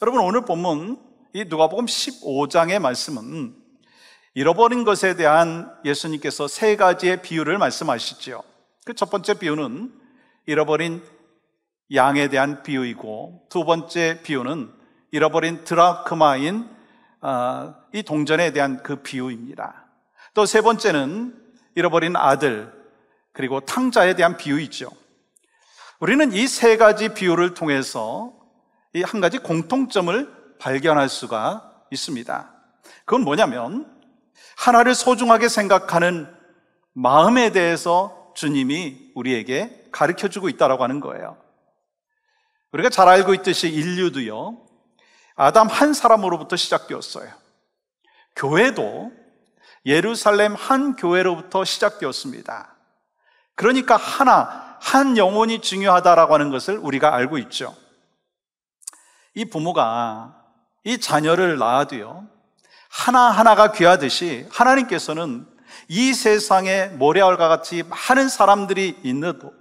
여러분, 오늘 본문 이 누가복음 15장의 말씀은 잃어버린 것에 대한 예수님께서 세 가지의 비유를 말씀하시죠. 그 첫 번째 비유는 잃어버린 양에 대한 비유이고, 두 번째 비유는 잃어버린 드라크마인 이 동전에 대한 그 비유입니다. 또 세 번째는 잃어버린 아들, 그리고 탕자에 대한 비유이죠. 우리는 이 세 가지 비유를 통해서 이 한 가지 공통점을 발견할 수가 있습니다. 그건 뭐냐면, 하나를 소중하게 생각하는 마음에 대해서 주님이 우리에게 가르쳐주고 있다고 하는 거예요. 우리가 잘 알고 있듯이 인류도요, 아담 한 사람으로부터 시작되었어요. 교회도 예루살렘 한 교회로부터 시작되었습니다. 그러니까 한 영혼이 중요하다라고 하는 것을 우리가 알고 있죠. 이 부모가 이 자녀를 낳아도요, 하나하나가 귀하듯이 하나님께서는 이 세상에 모래알과 같이 많은 사람들이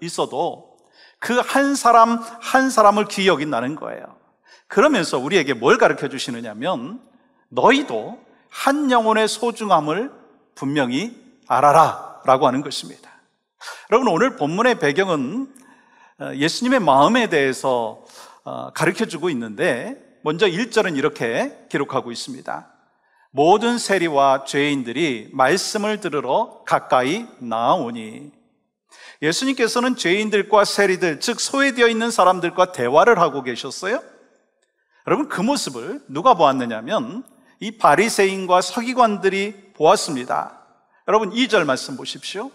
있어도 그 한 사람 한 사람을 귀히 여긴다는 거예요. 그러면서 우리에게 뭘 가르쳐 주시느냐면, 너희도 한 영혼의 소중함을 분명히 알아라 라고 하는 것입니다. 여러분, 오늘 본문의 배경은 예수님의 마음에 대해서 가르쳐 주고 있는데, 먼저 1절은 이렇게 기록하고 있습니다. 모든 세리와 죄인들이 말씀을 들으러 가까이 나아오니. 예수님께서는 죄인들과 세리들, 즉 소외되어 있는 사람들과 대화를 하고 계셨어요. 여러분, 그 모습을 누가 보았느냐면 이 바리새인과 서기관들이 보았습니다. 여러분, 2절 말씀 보십시오.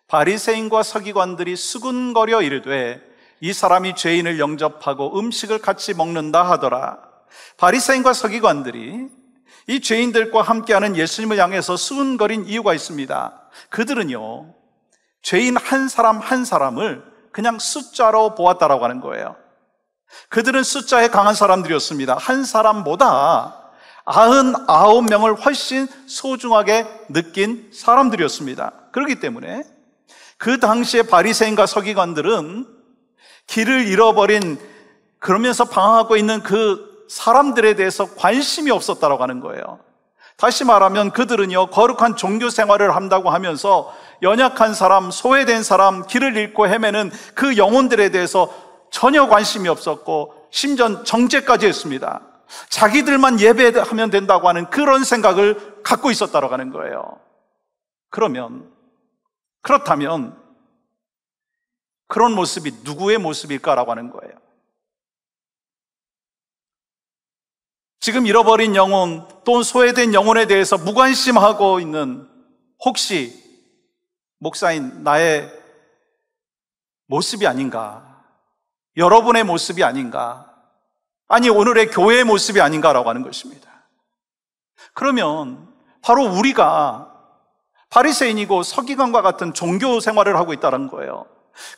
바리새인과 서기관들이 수군거려 이르되 이 사람이 죄인을 영접하고 음식을 같이 먹는다 하더라. 바리새인과 서기관들이 이 죄인들과 함께하는 예수님을 향해서 수군거린 이유가 있습니다. 그들은요, 죄인 한 사람 한 사람을 그냥 숫자로 보았다라고 하는 거예요. 그들은 숫자에 강한 사람들이었습니다. 한 사람보다 99명을 훨씬 소중하게 느낀 사람들이었습니다. 그렇기 때문에 그 당시에 바리새인과 서기관들은 길을 잃어버린, 그러면서 방황하고 있는 그 사람들에 대해서 관심이 없었다고 하는 거예요. 다시 말하면 그들은요, 거룩한 종교 생활을 한다고 하면서 연약한 사람, 소외된 사람, 길을 잃고 헤매는 그 영혼들에 대해서 전혀 관심이 없었고, 심지어 정죄까지 했습니다. 자기들만 예배하면 된다고 하는 그런 생각을 갖고 있었다고 하는 거예요. 그렇다면 그런 모습이 누구의 모습일까라고 하는 거예요. 지금 잃어버린 영혼, 또 소외된 영혼에 대해서 무관심하고 있는, 혹시 목사인 나의 모습이 아닌가, 여러분의 모습이 아닌가, 아니 오늘의 교회의 모습이 아닌가라고 하는 것입니다. 그러면 바로 우리가 바리새인이고 서기관과 같은 종교 생활을 하고 있다는 거예요.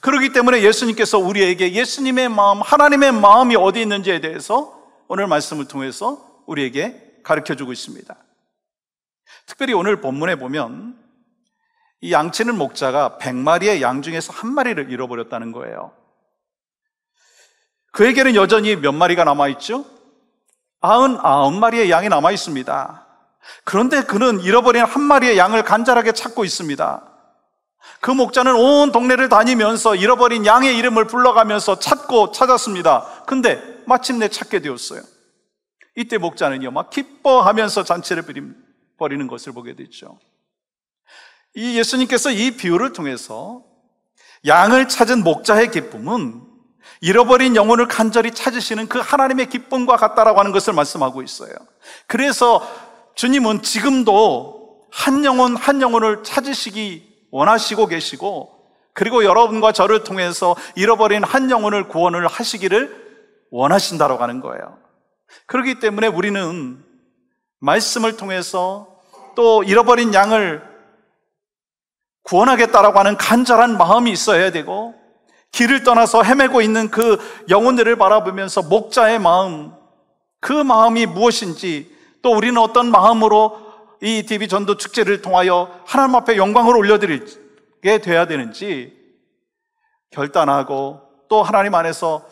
그렇기 때문에 예수님께서 우리에게 예수님의 마음, 하나님의 마음이 어디 있는지에 대해서 오늘 말씀을 통해서 우리에게 가르쳐주고 있습니다. 특별히 오늘 본문에 보면 이 양치는 목자가 100마리의 양 중에서 한 마리를 잃어버렸다는 거예요. 그에게는 여전히 몇 마리가 남아있죠? 99마리의 양이 남아있습니다. 그런데 그는 잃어버린 한 마리의 양을 간절하게 찾고 있습니다. 그 목자는 온 동네를 다니면서 잃어버린 양의 이름을 불러가면서 찾았습니다. 근데 마침내 찾게 되었어요. 이때 목자는요, 막 기뻐하면서 잔치를 벌이는 것을 보게 되죠. 이 예수님께서 이 비유를 통해서 양을 찾은 목자의 기쁨은 잃어버린 영혼을 간절히 찾으시는 그 하나님의 기쁨과 같다라고 하는 것을 말씀하고 있어요. 그래서 주님은 지금도 한 영혼 한 영혼을 찾으시기 원하시고 계시고, 그리고 여러분과 저를 통해서 잃어버린 한 영혼을 구원을 하시기를 원하신다라고 하는 거예요. 그렇기 때문에 우리는 말씀을 통해서 또 잃어버린 양을 구원하겠다라고 하는 간절한 마음이 있어야 되고, 길을 떠나서 헤매고 있는 그 영혼들을 바라보면서 목자의 마음, 그 마음이 무엇인지, 또 우리는 어떤 마음으로 이 TV 전도 축제를 통하여 하나님 앞에 영광을 올려드리게 돼야 되는지 결단하고, 또 하나님 안에서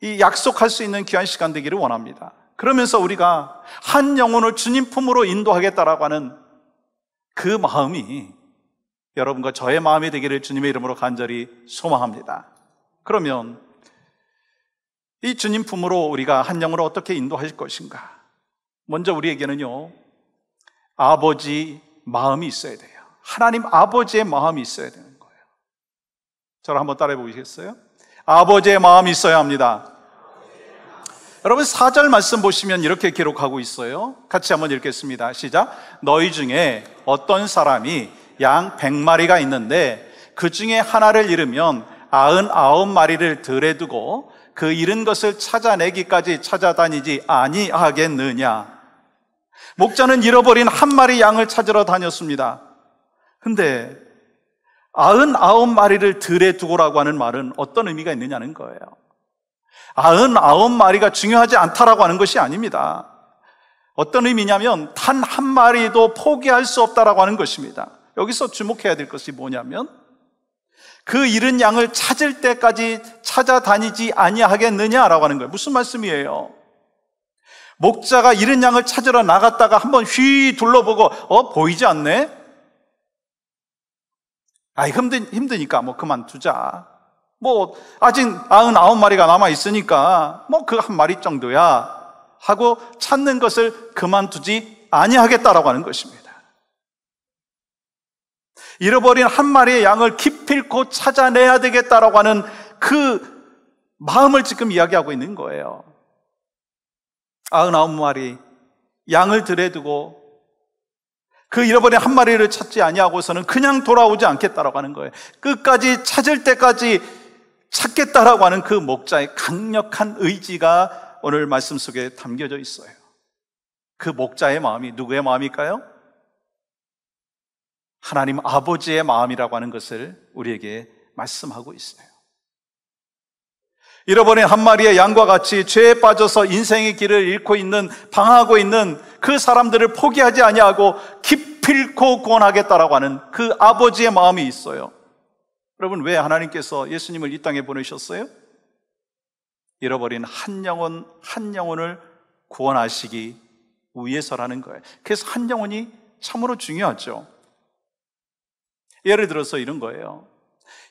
이 약속할 수 있는 귀한 시간 되기를 원합니다. 그러면서 우리가 한 영혼을 주님 품으로 인도하겠다라고 하는 그 마음이 여러분과 저의 마음이 되기를 주님의 이름으로 간절히 소망합니다. 그러면 이 주님 품으로 우리가 한 영혼을 어떻게 인도하실 것인가? 먼저 우리에게는요, 아버지 마음이 있어야 돼요. 하나님 아버지의 마음이 있어야 되는 거예요. 저를 한번 따라해 보시겠어요? 아버지의 마음이 있어야 합니다. 여러분 4절 말씀 보시면 이렇게 기록하고 있어요. 같이 한번 읽겠습니다. 시작. 너희 중에 어떤 사람이 양 100마리가 있는데 그 중에 하나를 잃으면 99마리를 들에 두고 그 잃은 것을 찾아내기까지 찾아다니지 아니하겠느냐. 목자는 잃어버린 한 마리 양을 찾으러 다녔습니다. 근데 99마리를 들에 두고라고 하는 말은 어떤 의미가 있느냐는 거예요. 99마리가 중요하지 않다라고 하는 것이 아닙니다. 어떤 의미냐면 단 한 마리도 포기할 수 없다라고 하는 것입니다. 여기서 주목해야 될 것이 뭐냐면 그 잃은 양을 찾을 때까지 찾아다니지 아니하겠느냐라고 하는 거예요. 무슨 말씀이에요? 목자가 잃은 양을 찾으러 나갔다가 한번 휘 둘러보고 보이지 않네? 힘드니까 그만두자. 아직 99마리가 남아있으니까 그 한 마리 정도야 하고 찾는 것을 그만두지 아니하겠다라고 하는 것입니다. 잃어버린 한 마리의 양을 기필코 찾아내야 되겠다라고 하는 그 마음을 지금 이야기하고 있는 거예요. 99마리 양을 들에 두고 그 잃어버린 한 마리를 찾지 아니하고서는 그냥 돌아오지 않겠다라고 하는 거예요. 끝까지 찾을 때까지 찾겠다라고 하는 그 목자의 강력한 의지가 오늘 말씀 속에 담겨져 있어요. 그 목자의 마음이 누구의 마음일까요? 하나님 아버지의 마음이라고 하는 것을 우리에게 말씀하고 있어요. 잃어버린 한 마리의 양과 같이 죄에 빠져서 인생의 길을 잃고 있는, 방황하고 있는 그 사람들을 포기하지 아니하고 기필코 구원하겠다라고 하는 그 아버지의 마음이 있어요. 여러분, 왜 하나님께서 예수님을 이 땅에 보내셨어요? 잃어버린 한 영혼 한 영혼을 구원하시기 위해서라는 거예요. 그래서 한 영혼이 참으로 중요하죠. 예를 들어서 이런 거예요.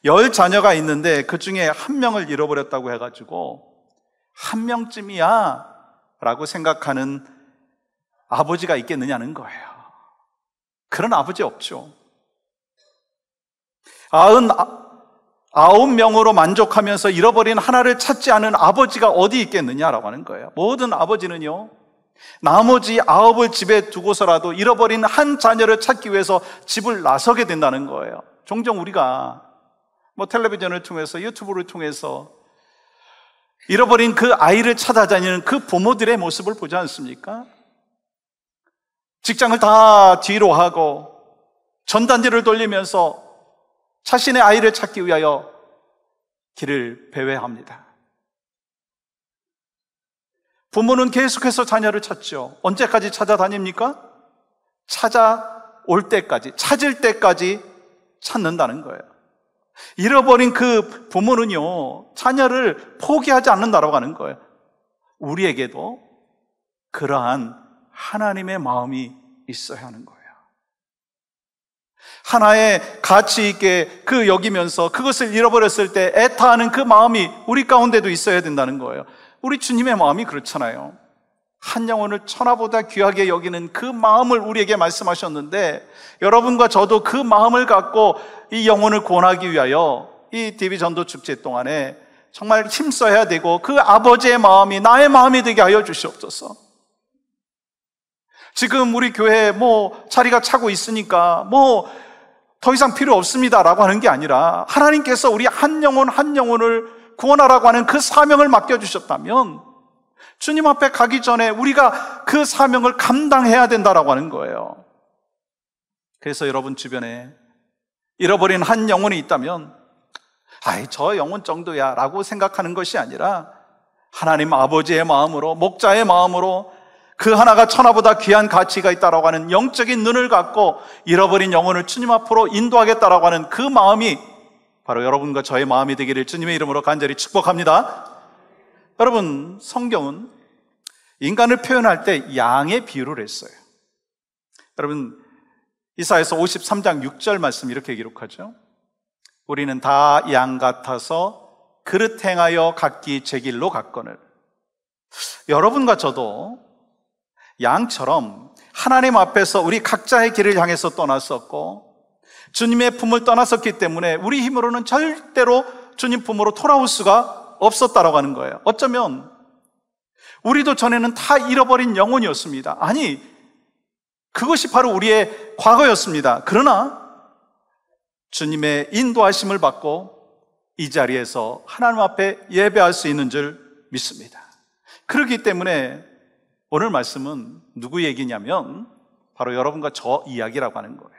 10 자녀가 있는데 그 중에 한 명을 잃어버렸다고 해가지고 한 명쯤이야 라고 생각하는 아버지가 있겠느냐는 거예요. 그런 아버지 없죠. 99명으로 만족하면서 잃어버린 하나를 찾지 않은 아버지가 어디 있겠느냐라고 하는 거예요. 모든 아버지는요, 나머지 9을 집에 두고서라도 잃어버린 한 자녀를 찾기 위해서 집을 나서게 된다는 거예요. 종종 우리가 텔레비전을 통해서, 유튜브를 통해서 잃어버린 그 아이를 찾아다니는 그 부모들의 모습을 보지 않습니까? 직장을 다 뒤로 하고 전단지를 돌리면서 자신의 아이를 찾기 위하여 길을 배회합니다. 부모는 계속해서 자녀를 찾죠. 언제까지 찾아다닙니까? 찾아올 때까지, 찾을 때까지 찾는다는 거예요. 잃어버린 그 부모는요, 자녀를 포기하지 않는다라고 하는 거예요. 우리에게도 그러한 하나님의 마음이 있어야 하는 거예요. 하나의 가치 있게 여기면서 그것을 잃어버렸을 때 애타하는 그 마음이 우리 가운데도 있어야 된다는 거예요. 우리 주님의 마음이 그렇잖아요. 한 영혼을 천하보다 귀하게 여기는 그 마음을 우리에게 말씀하셨는데, 여러분과 저도 그 마음을 갖고 이 영혼을 구원하기 위하여 이 TV 전도 축제 동안에 정말 힘써야 되고, 그 아버지의 마음이 나의 마음이 되게 하여 주시옵소서. 지금 우리 교회에 자리가 차고 있으니까 더 이상 필요 없습니다라고 하는 게 아니라, 하나님께서 우리 한 영혼 한 영혼을 구원하라고 하는 그 사명을 맡겨주셨다면 주님 앞에 가기 전에 우리가 그 사명을 감당해야 된다라고 하는 거예요. 그래서 여러분 주변에 잃어버린 한 영혼이 있다면 저 영혼 정도야 라고 생각하는 것이 아니라, 하나님 아버지의 마음으로, 목자의 마음으로 그 하나가 천하보다 귀한 가치가 있다라고 하는 영적인 눈을 갖고 잃어버린 영혼을 주님 앞으로 인도하겠다라고 하는 그 마음이 바로 여러분과 저의 마음이 되기를 주님의 이름으로 간절히 축복합니다. 여러분, 성경은 인간을 표현할 때 양의 비유를 했어요. 여러분, 이사야서 53장 6절 말씀 이렇게 기록하죠. 우리는 다 양 같아서 그릇 행하여 각기 제 길로 갔거늘. 여러분과 저도 양처럼 하나님 앞에서 우리 각자의 길을 향해서 떠났었고 주님의 품을 떠났었기 때문에 우리 힘으로는 절대로 주님 품으로 돌아올 수가 없었다라고 하는 거예요. 어쩌면 우리도 전에는 다 잃어버린 영혼이었습니다. 아니, 그것이 바로 우리의 과거였습니다. 그러나 주님의 인도하심을 받고 이 자리에서 하나님 앞에 예배할 수 있는 줄 믿습니다. 그렇기 때문에 오늘 말씀은 누구 얘기냐면 바로 여러분과 저 이야기라고 하는 거예요.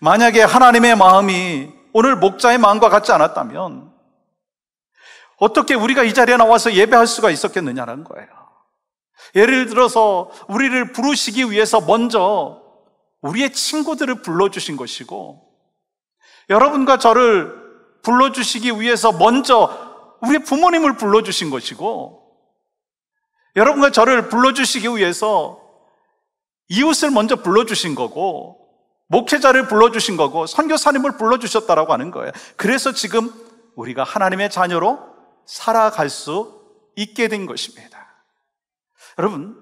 만약에 하나님의 마음이 오늘 목자의 마음과 같지 않았다면 어떻게 우리가 이 자리에 나와서 예배할 수가 있었겠느냐는 거예요. 예를 들어서 우리를 부르시기 위해서 먼저 우리의 친구들을 불러주신 것이고, 여러분과 저를 불러주시기 위해서 먼저 우리 부모님을 불러주신 것이고, 여러분과 저를 불러주시기 위해서 이웃을 먼저 불러주신 거고, 목회자를 불러주신 거고, 선교사님을 불러주셨다라고 하는 거예요. 그래서 지금 우리가 하나님의 자녀로 살아갈 수 있게 된 것입니다. 여러분,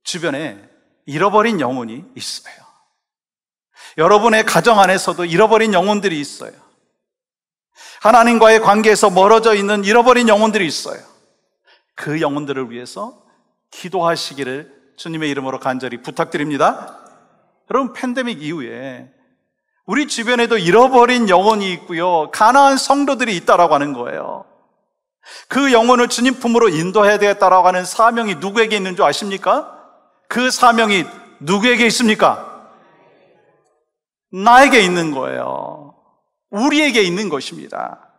주변에 잃어버린 영혼이 있어요. 여러분의 가정 안에서도 잃어버린 영혼들이 있어요. 하나님과의 관계에서 멀어져 있는 잃어버린 영혼들이 있어요. 그 영혼들을 위해서 기도하시기를 주님의 이름으로 간절히 부탁드립니다. 여러분, 팬데믹 이후에 우리 주변에도 잃어버린 영혼이 있고요, 가난한 성도들이 있다라고 하는 거예요. 그 영혼을 주님 품으로 인도해야 되겠다라고 하는 사명이 누구에게 있는 줄 아십니까? 그 사명이 누구에게 있습니까? 나에게 있는 거예요. 우리에게 있는 것입니다.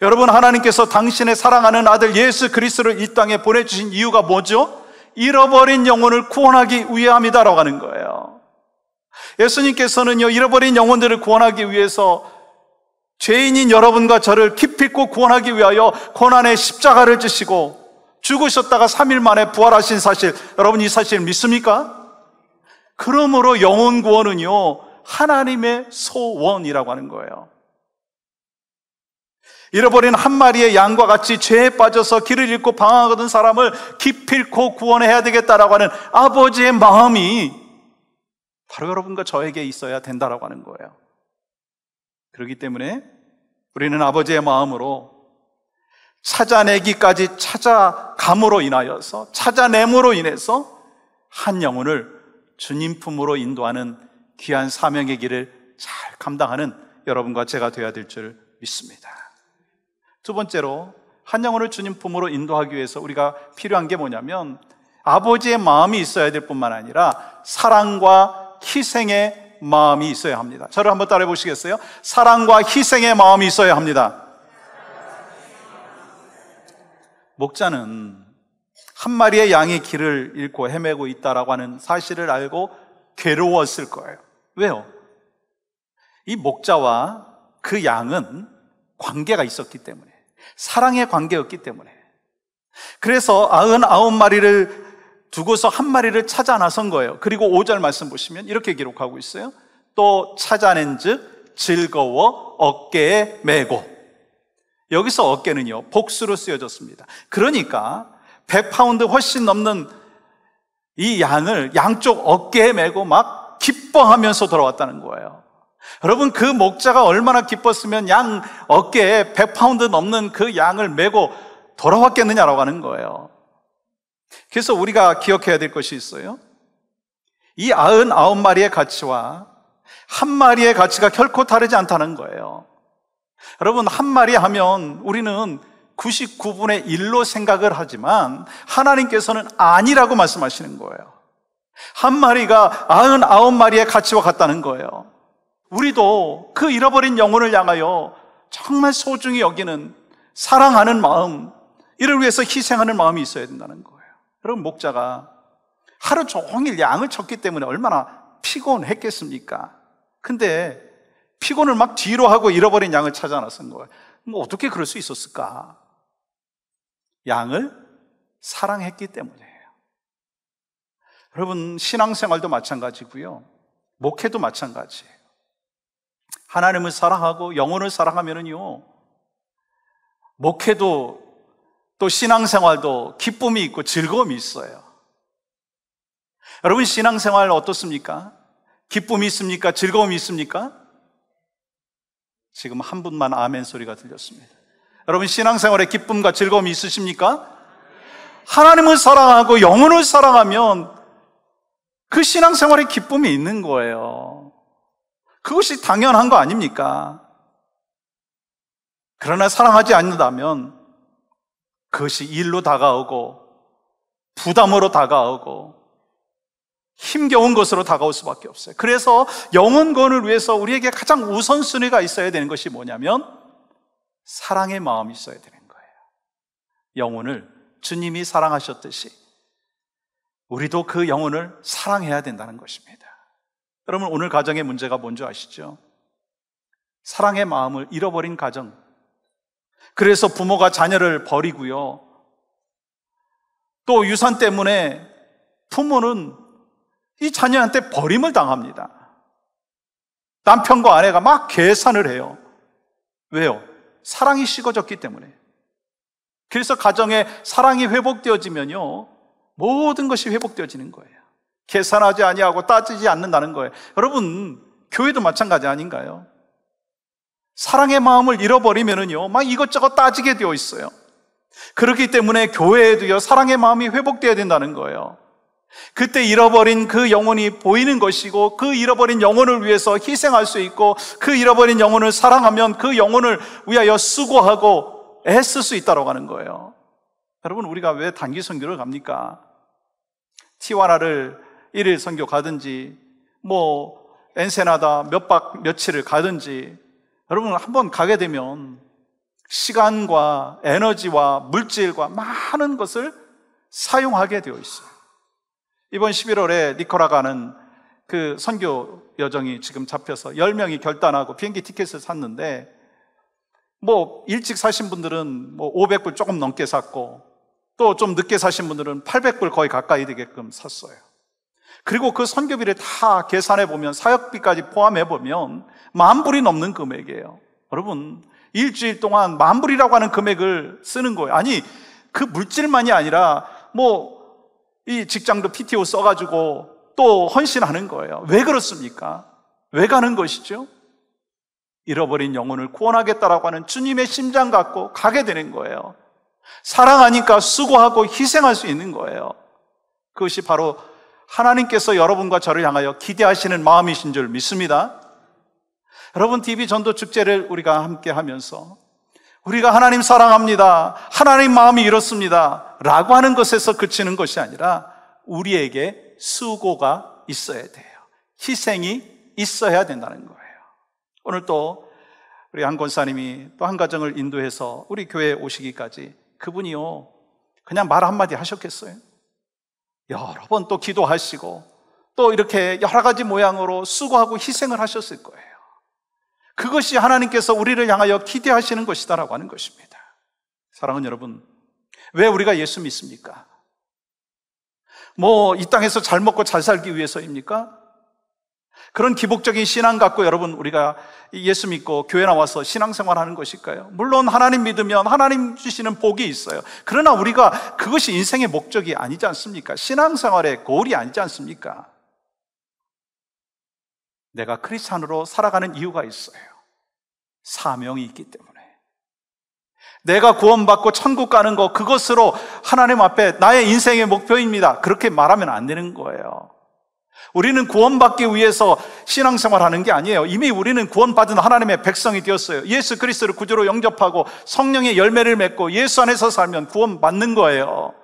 여러분, 하나님께서 당신의 사랑하는 아들 예수 그리스도를 이 땅에 보내주신 이유가 뭐죠? 잃어버린 영혼을 구원하기 위함이다라고 하는 거예요. 예수님께서는요, 잃어버린 영혼들을 구원하기 위해서 죄인인 여러분과 저를 기필코 구원하기 위하여 고난의 십자가를 지시고 죽으셨다가 3일 만에 부활하신 사실, 여러분 이 사실 믿습니까? 그러므로 영혼 구원은요, 하나님의 소원이라고 하는 거예요. 잃어버린 한 마리의 양과 같이 죄에 빠져서 길을 잃고 방황하던 사람을 기필코 구원해야 되겠다라고 하는 아버지의 마음이 바로 여러분과 저에게 있어야 된다라고 하는 거예요. 그렇기 때문에 우리는 아버지의 마음으로 찾아내기까지 찾아감으로 인하여서, 찾아냄으로 인해서 한 영혼을 주님 품으로 인도하는 귀한 사명의 길을 잘 감당하는 여러분과 제가 되어야 될 줄 믿습니다. 두 번째로, 한 영혼을 주님 품으로 인도하기 위해서 우리가 필요한 게 뭐냐면 아버지의 마음이 있어야 될 뿐만 아니라 사랑과 희생의 마음이 있어야 합니다. 저를 한번 따라해 보시겠어요? 사랑과 희생의 마음이 있어야 합니다. 목자는 한 마리의 양의 길을 잃고 헤매고 있다라고 하는 사실을 알고 괴로웠을 거예요. 왜요? 이 목자와 그 양은 관계가 있었기 때문에, 사랑의 관계였기 때문에. 그래서 99마리를 두고서 한 마리를 찾아 나선 거예요. 그리고 5절 말씀 보시면 이렇게 기록하고 있어요. 또 찾아낸 즉 즐거워 어깨에 메고. 여기서 어깨는요, 복수로 쓰여졌습니다. 그러니까 100파운드 훨씬 넘는 이 양을 양쪽 어깨에 메고 막 기뻐하면서 돌아왔다는 거예요. 여러분, 그 목자가 얼마나 기뻤으면 양 어깨에 100파운드 넘는 그 양을 메고 돌아왔겠느냐라고 하는 거예요. 그래서 우리가 기억해야 될 것이 있어요. 이 99마리의 가치와 한 마리의 가치가 결코 다르지 않다는 거예요. 여러분, 한 마리 하면 우리는 99분의 1로 생각을 하지만 하나님께서는 아니라고 말씀하시는 거예요. 한 마리가 99마리의 가치와 같다는 거예요. 우리도 그 잃어버린 영혼을 향하여 정말 소중히 여기는 사랑하는 마음, 이를 위해서 희생하는 마음이 있어야 된다는 거예요. 여러분, 목자가 하루 종일 양을 쳤기 때문에 얼마나 피곤했겠습니까? 근데 피곤을 막 뒤로 하고 잃어버린 양을 찾아 나선 거예요. 뭐 어떻게 그럴 수 있었을까? 양을 사랑했기 때문이에요. 여러분, 신앙생활도 마찬가지고요. 목회도 마찬가지예요. 하나님을 사랑하고 영혼을 사랑하면은요, 목회도 또 신앙생활도 기쁨이 있고 즐거움이 있어요. 여러분, 신앙생활 어떻습니까? 기쁨이 있습니까? 즐거움이 있습니까? 지금 한 분만 아멘 소리가 들렸습니다. 여러분, 신앙생활에 기쁨과 즐거움이 있으십니까? 하나님을 사랑하고 영혼을 사랑하면 그 신앙생활에 기쁨이 있는 거예요. 그것이 당연한 거 아닙니까? 그러나 사랑하지 않는다면 그것이 일로 다가오고 부담으로 다가오고 힘겨운 것으로 다가올 수밖에 없어요. 그래서 영혼권을 위해서 우리에게 가장 우선순위가 있어야 되는 것이 뭐냐면 사랑의 마음이 있어야 되는 거예요. 영혼을 주님이 사랑하셨듯이 우리도 그 영혼을 사랑해야 된다는 것입니다. 여러분, 오늘 가정의 문제가 뭔지 아시죠? 사랑의 마음을 잃어버린 가정. 그래서 부모가 자녀를 버리고요, 또 유산 때문에 부모는 이 자녀한테 버림을 당합니다. 남편과 아내가 막 계산을 해요. 왜요? 사랑이 식어졌기 때문에. 그래서 가정에 사랑이 회복되어지면요, 모든 것이 회복되어지는 거예요. 계산하지 아니하고 따지지 않는다는 거예요. 여러분, 교회도 마찬가지 아닌가요? 사랑의 마음을 잃어버리면은요, 막 이것저것 따지게 되어 있어요. 그렇기 때문에 교회에도요, 사랑의 마음이 회복되어야 된다는 거예요. 그때 잃어버린 그 영혼이 보이는 것이고, 그 잃어버린 영혼을 위해서 희생할 수 있고, 그 잃어버린 영혼을 사랑하면 그 영혼을 위하여 수고하고 애쓸 수 있다고 하는 거예요. 여러분, 우리가 왜 단기 선교를 갑니까? 티와나를 1일 선교 가든지, 엔세나다 몇 박 며칠을 가든지, 여러분, 한번 가게 되면 시간과 에너지와 물질과 많은 것을 사용하게 되어 있어요. 이번 11월에 니카라과는 그 선교 여정이 지금 잡혀서 10명이 결단하고 비행기 티켓을 샀는데, 일찍 사신 분들은 500불 조금 넘게 샀고, 또 좀 늦게 사신 분들은 800불 거의 가까이 되게끔 샀어요. 그리고 그 선교비를 다 계산해 보면, 사역비까지 포함해 보면 10,000불이 넘는 금액이에요. 여러분, 일주일 동안 10,000불이라고 하는 금액을 쓰는 거예요. 아니, 그 물질만이 아니라 이 직장도 PTO 써가지고 또 헌신하는 거예요. 왜 그렇습니까? 왜 가는 것이죠? 잃어버린 영혼을 구원하겠다라고 하는 주님의 심장 갖고 가게 되는 거예요. 사랑하니까 수고하고 희생할 수 있는 거예요. 그것이 바로 하나님께서 여러분과 저를 향하여 기대하시는 마음이신 줄 믿습니다. 여러분, TV 전도 축제를 우리가 함께 하면서 우리가 하나님 사랑합니다, 하나님 마음이 이렇습니다 라고 하는 것에서 그치는 것이 아니라 우리에게 수고가 있어야 돼요. 희생이 있어야 된다는 거예요. 오늘 또 우리 한 권사님이 또 한 가정을 인도해서 우리 교회에 오시기까지 그분이요, 그냥 말 한마디 하셨겠어요? 여러 번 또 기도하시고 또 이렇게 여러 가지 모양으로 수고하고 희생을 하셨을 거예요. 그것이 하나님께서 우리를 향하여 기대하시는 것이다라고 하는 것입니다. 사랑하는 여러분, 왜 우리가 예수 믿습니까? 이 땅에서 잘 먹고 잘 살기 위해서입니까? 그런 기복적인 신앙 갖고 여러분, 우리가 예수 믿고 교회 나와서 신앙생활 하는 것일까요? 물론 하나님 믿으면 하나님 주시는 복이 있어요. 그러나 우리가 그것이 인생의 목적이 아니지 않습니까? 신앙생활의 골이 아니지 않습니까? 내가 크리스찬으로 살아가는 이유가 있어요. 사명이 있기 때문에. 내가 구원받고 천국 가는 거, 그것으로 하나님 앞에 나의 인생의 목표입니다, 그렇게 말하면 안 되는 거예요. 우리는 구원받기 위해서 신앙생활하는 게 아니에요. 이미 우리는 구원받은 하나님의 백성이 되었어요. 예수 그리스도를 구주로 영접하고 성령의 열매를 맺고 예수 안에서 살면 구원받는 거예요.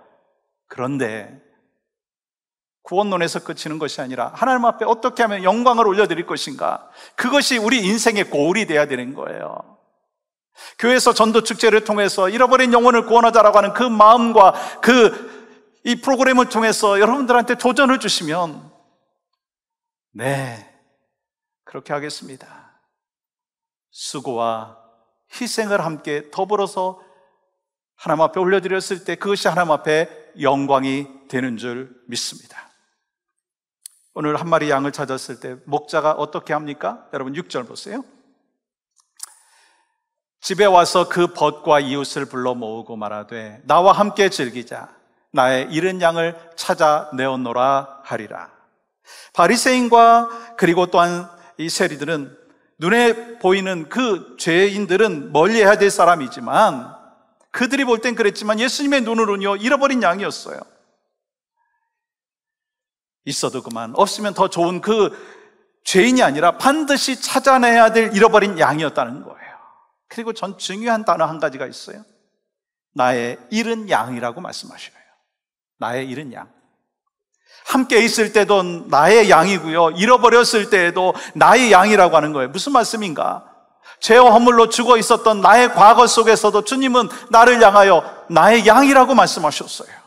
그런데 구원론에서 그치는 것이 아니라 하나님 앞에 어떻게 하면 영광을 올려드릴 것인가, 그것이 우리 인생의 골이 돼야 되는 거예요. 교회에서 전도 축제를 통해서 잃어버린 영혼을 구원하자라고 하는 그 마음과 이 프로그램을 통해서 여러분들한테 도전을 주시면, 네, 그렇게 하겠습니다. 수고와 희생을 함께 더불어서 하나님 앞에 올려드렸을 때 그것이 하나님 앞에 영광이 되는 줄 믿습니다. 오늘 한 마리 양을 찾았을 때 목자가 어떻게 합니까? 여러분 6절 보세요. 집에 와서 그 벗과 이웃을 불러 모으고 말하되 나와 함께 즐기자. 나의 잃은 양을 찾아내었노라 하리라. 바리새인과 그리고 또한 이 세리들은 눈에 보이는 그 죄인들은 멀리해야 될 사람이지만 그들이 볼 땐 그랬지만 예수님의 눈으로는요 잃어버린 양이었어요. 있어도 그만, 없으면 더 좋은 그 죄인이 아니라 반드시 찾아내야 될 잃어버린 양이었다는 거예요. 그리고 전 중요한 단어 한 가지가 있어요. 나의 잃은 양이라고 말씀하셔요. 나의 잃은 양. 함께 있을 때도 나의 양이고요, 잃어버렸을 때에도 나의 양이라고 하는 거예요. 무슨 말씀인가? 죄와 허물로 죽어 있었던 나의 과거 속에서도 주님은 나를 향하여 나의 양이라고 말씀하셨어요.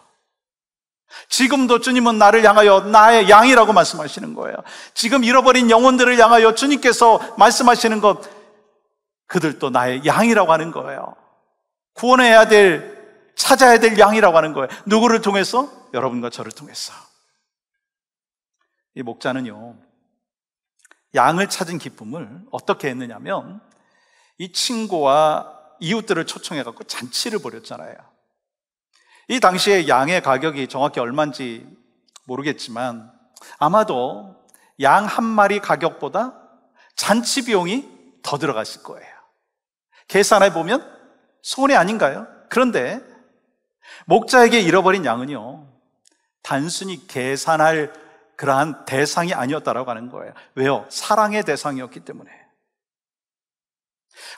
지금도 주님은 나를 향하여 나의 양이라고 말씀하시는 거예요. 지금 잃어버린 영혼들을 향하여 주님께서 말씀하시는 것, 그들도 나의 양이라고 하는 거예요. 구원해야 될, 찾아야 될 양이라고 하는 거예요. 누구를 통해서? 여러분과 저를 통해서. 이 목자는요, 양을 찾은 기쁨을 어떻게 했느냐면 이 친구와 이웃들을 초청해갖고 잔치를 벌였잖아요. 이 당시에 양의 가격이 정확히 얼마인지 모르겠지만 아마도 양 한 마리 가격보다 잔치 비용이 더 들어갔을 거예요. 계산해 보면 손해 아닌가요? 그런데 목자에게 잃어버린 양은요, 단순히 계산할 그러한 대상이 아니었다라고 하는 거예요. 왜요? 사랑의 대상이었기 때문에.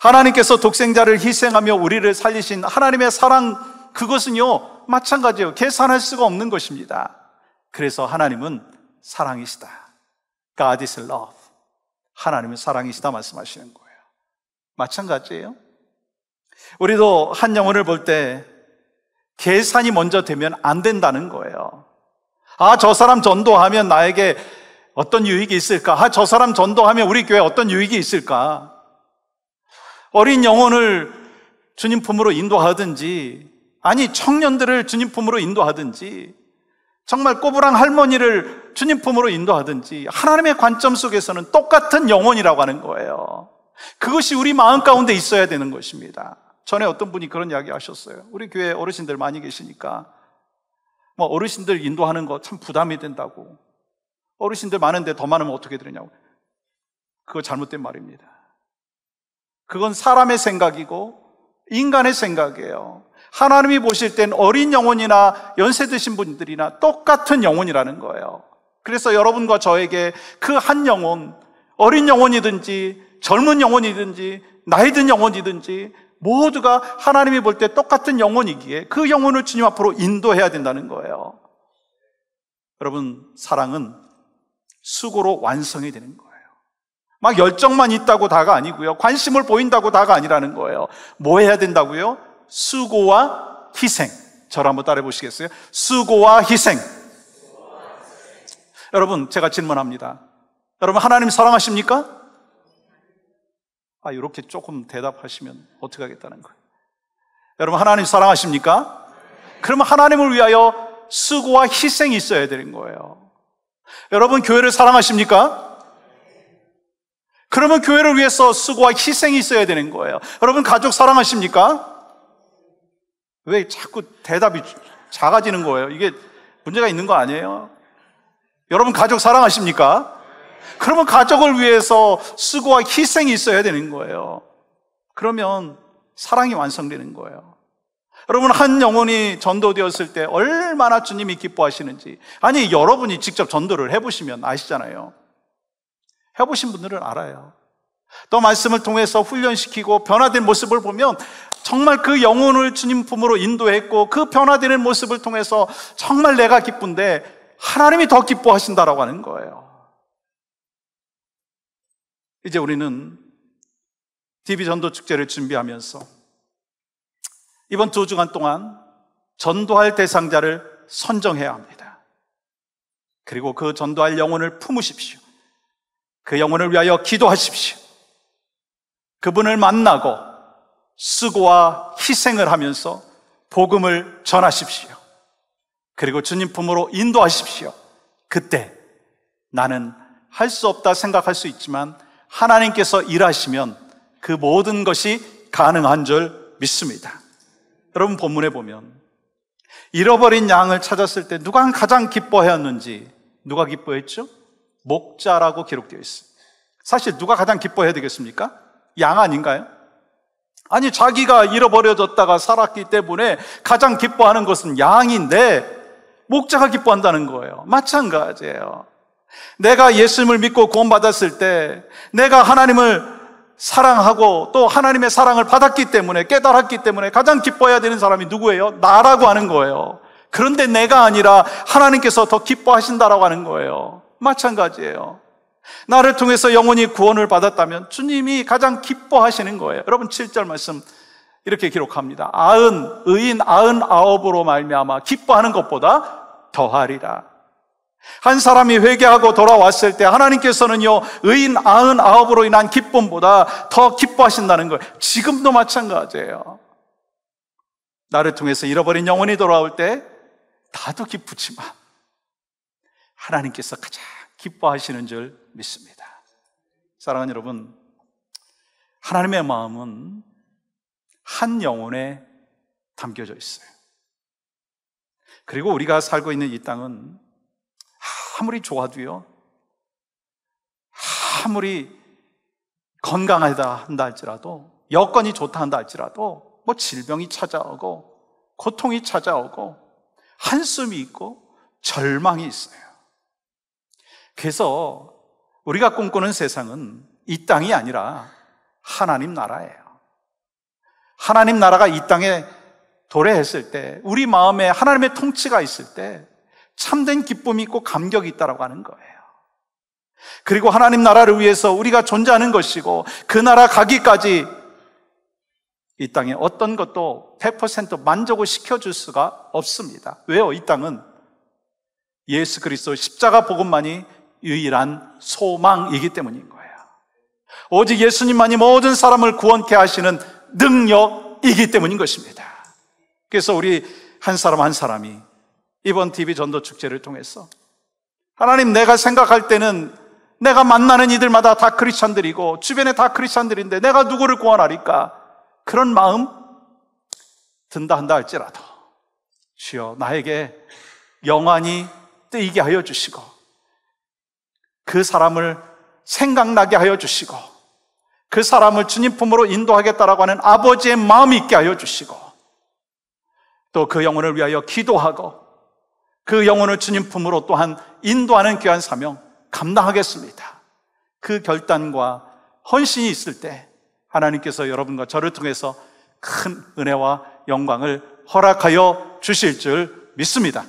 하나님께서 독생자를 희생하며 우리를 살리신 하나님의 사랑, 그것은요 마찬가지예요. 계산할 수가 없는 것입니다. 그래서 하나님은 사랑이시다. God is love. 하나님은 사랑이시다 말씀하시는 거예요. 마찬가지예요. 우리도 한 영혼을 볼 때 계산이 먼저 되면 안 된다는 거예요. 아, 저 사람 전도하면 나에게 어떤 유익이 있을까? 아, 저 사람 전도하면 우리 교회에 어떤 유익이 있을까? 어린 영혼을 주님 품으로 인도하든지, 아니 청년들을 주님 품으로 인도하든지, 정말 꼬부랑 할머니를 주님 품으로 인도하든지, 하나님의 관점 속에서는 똑같은 영혼이라고 하는 거예요. 그것이 우리 마음 가운데 있어야 되는 것입니다. 전에 어떤 분이 그런 이야기 하셨어요. 우리 교회 어르신들 많이 계시니까 뭐 어르신들 인도하는 거 참 부담이 된다고, 어르신들 많은데 더 많으면 어떻게 되느냐고. 그거 잘못된 말입니다. 그건 사람의 생각이고 인간의 생각이에요. 하나님이 보실 땐 어린 영혼이나 연세 드신 분들이나 똑같은 영혼이라는 거예요. 그래서 여러분과 저에게 그 한 영혼, 어린 영혼이든지 젊은 영혼이든지 나이 든 영혼이든지 모두가 하나님이 볼 때 똑같은 영혼이기에 그 영혼을 주님 앞으로 인도해야 된다는 거예요. 여러분, 사랑은 수고로 완성이 되는 거예요. 막 열정만 있다고 다가 아니고요, 관심을 보인다고 다가 아니라는 거예요. 뭐 해야 된다고요? 수고와 희생. 저를 한번 따라해 보시겠어요? 수고와 희생. 여러분, 제가 질문합니다. 여러분, 하나님 사랑하십니까? 아, 이렇게 조금 대답하시면 어떻게 하겠다는 거예요. 여러분, 하나님 사랑하십니까? 그러면 하나님을 위하여 수고와 희생이 있어야 되는 거예요. 여러분, 교회를 사랑하십니까? 그러면 교회를 위해서 수고와 희생이 있어야 되는 거예요. 여러분, 가족 사랑하십니까? 왜 자꾸 대답이 작아지는 거예요? 이게 문제가 있는 거 아니에요? 여러분, 가족 사랑하십니까? 그러면 가족을 위해서 수고와 희생이 있어야 되는 거예요. 그러면 사랑이 완성되는 거예요. 여러분, 한 영혼이 전도되었을 때 얼마나 주님이 기뻐하시는지, 아니 여러분이 직접 전도를 해보시면 아시잖아요. 해보신 분들은 알아요. 또 말씀을 통해서 훈련시키고 변화된 모습을 보면 정말 그 영혼을 주님 품으로 인도했고 그 변화되는 모습을 통해서 정말 내가 기쁜데 하나님이 더 기뻐하신다라고 하는 거예요. 이제 우리는 DB 전도 축제를 준비하면서 이번 2주간 동안 전도할 대상자를 선정해야 합니다. 그리고 그 전도할 영혼을 품으십시오. 그 영혼을 위하여 기도하십시오. 그분을 만나고 수고와 희생을 하면서 복음을 전하십시오. 그리고 주님 품으로 인도하십시오. 그때 나는 할 수 없다 생각할 수 있지만 하나님께서 일하시면 그 모든 것이 가능한 줄 믿습니다. 여러분, 본문에 보면 잃어버린 양을 찾았을 때 누가 가장 기뻐하였는지, 누가 기뻐했죠? 목자라고 기록되어 있습니다. 사실 누가 가장 기뻐해야 되겠습니까? 양 아닌가요? 아니, 자기가 잃어버려졌다가 살았기 때문에 가장 기뻐하는 것은 양인데 목자가 기뻐한다는 거예요. 마찬가지예요. 내가 예수님을 믿고 구원받았을 때 내가 하나님을 사랑하고 또 하나님의 사랑을 받았기 때문에, 깨달았기 때문에 가장 기뻐해야 되는 사람이 누구예요? 나라고 하는 거예요. 그런데 내가 아니라 하나님께서 더 기뻐하신다라고 하는 거예요. 마찬가지예요. 나를 통해서 영혼이 구원을 받았다면 주님이 가장 기뻐하시는 거예요. 여러분, 7절 말씀 이렇게 기록합니다. 의인 99으로 말미암아 기뻐하는 것보다 더하리라. 한 사람이 회개하고 돌아왔을 때 하나님께서는요, 의인 99으로 인한 기쁨보다 더 기뻐하신다는 거예요. 지금도 마찬가지예요. 나를 통해서 잃어버린 영혼이 돌아올 때 나도 기쁘지만 하나님께서 가장 기뻐하시는 줄 믿습니다. 사랑하는 여러분, 하나님의 마음은 한 영혼에 담겨져 있어요. 그리고 우리가 살고 있는 이 땅은 아무리 좋아도요, 아무리 건강하다 한다 할지라도, 여건이 좋다 한다 할지라도 뭐 질병이 찾아오고 고통이 찾아오고 한숨이 있고 절망이 있어요. 그래서 우리가 꿈꾸는 세상은 이 땅이 아니라 하나님 나라예요. 하나님 나라가 이 땅에 도래했을 때, 우리 마음에 하나님의 통치가 있을 때 참된 기쁨이 있고 감격이 있다라고 하는 거예요. 그리고 하나님 나라를 위해서 우리가 존재하는 것이고, 그 나라 가기까지 이 땅에 어떤 것도 100% 만족을 시켜줄 수가 없습니다. 왜요? 이 땅은 예수 그리스도 십자가 복음만이 유일한 소망이기 때문인 거예요. 오직 예수님만이 모든 사람을 구원케 하시는 능력이기 때문인 것입니다. 그래서 우리 한 사람 한 사람이 이번 TV 전도 축제를 통해서, 하나님, 내가 생각할 때는 내가 만나는 이들마다 다 크리스찬들이고 주변에 다 크리스찬들인데 내가 누구를 구원하리까? 그런 마음 든다 한다 할지라도 주여, 나에게 영원히 뜨이게 하여 주시고 그 사람을 생각나게 하여 주시고 그 사람을 주님 품으로 인도하겠다라고 하는 아버지의 마음이 있게 하여 주시고, 또 그 영혼을 위하여 기도하고 그 영혼을 주님 품으로 또한 인도하는 귀한 사명 감당하겠습니다. 그 결단과 헌신이 있을 때 하나님께서 여러분과 저를 통해서 큰 은혜와 영광을 허락하여 주실 줄 믿습니다.